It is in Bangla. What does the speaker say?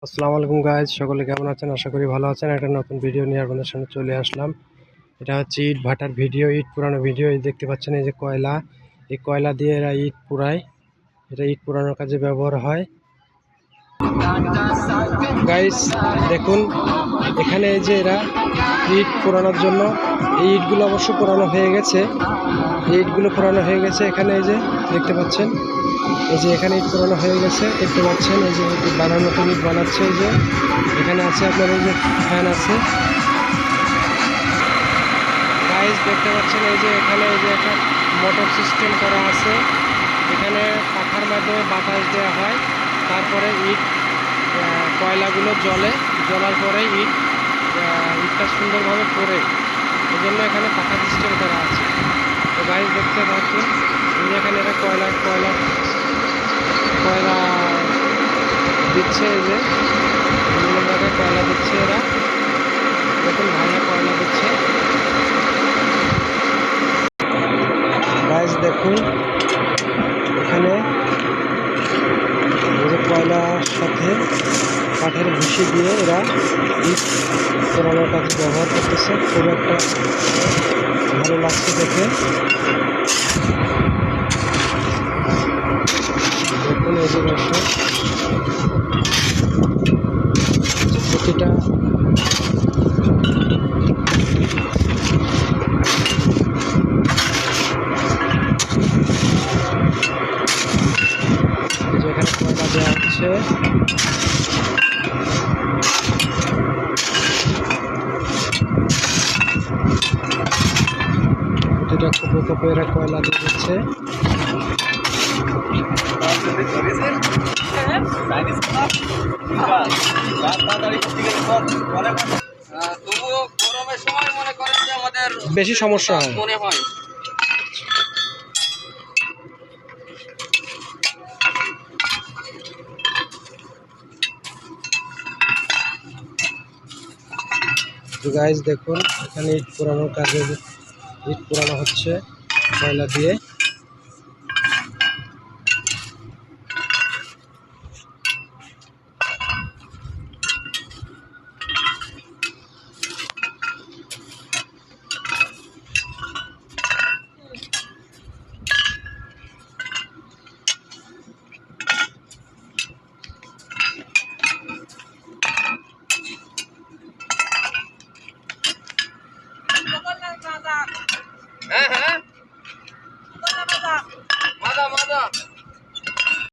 আসসালামু আলাইকুম গাইজ, সকলে কেমন আছেন? আশা করি ভালো আছেন। একটা নতুন ভিডিও নিয়ে আপনাদের সামনে চলে আসলাম। এটা হচ্ছে ইট ভাটার ভিডিও, ইট পুরানো ভিডিও। এই দেখতে পাচ্ছেন, এই যে কয়লা, এই কয়লা দিয়ে এরা ইট পুরায়। এটা ইট পুরানোর কাজে ব্যবহার হয়। গাইজ দেখুন, এখানে এই যে এরা ইট পোড়ানোর জন্য, এই ইটগুলো অবশ্য পোড়ানো হয়ে গেছে। এই ইটগুলো পোড়ানো হয়ে গেছে। এখানে এই যে দেখতে পাচ্ছেন, এই যে এখানে ইট পোড়ানো হয়ে গেছে, দেখতে পাচ্ছেন। এই যে বানানো নতুন ইট বানাচ্ছে। এই যে এখানে আছে আপনার, এই যে ফ্যান আছে গাইজ, দেখতে পাচ্ছেন। এই যে এখানে এই যে একটা মোটর সিস্টেম করা আছে। এখানে পাখার মাধ্যমে বাতাস দেওয়া হয়, তারপরে ইট কয়লাগুলো জ্বলার পরে ইটটা সুন্দরভাবে পড়ে। এই জন্য এখানে পাখা সিস্টেম করা আছে। তো গাইজ দেখতে পাচ্ছেন, এই যে এখানে এরা কয়লা দিচ্ছে। এই যে বিভিন্ন জায়গায় কয়লা দিচ্ছে এরা। দেখুন ভাইয়া কয়লা দিচ্ছে। গাইজ দেখুন, এখানে এই যে কয়লার সাথে কাঠের ভুসি দিয়ে এরা ইট পোড়ানোর কাজে ব্যবহার করতেছে। খুব একটা ভালো লাগছে দেখে। দেখুন এই যে দর্শক, প্রতিটা যেখানে কয়লা দেওয়া হচ্ছে, প্রতিটা কোপে কোপে এরা কয়লা দিয়ে দিচ্ছে। বেশি সমস্যা হয় মনে হয়। গাইজ দেখুন, এখানে ইট পোড়ানোর কাজে ইট পোড়ানো হচ্ছে কয়লা দিয়ে।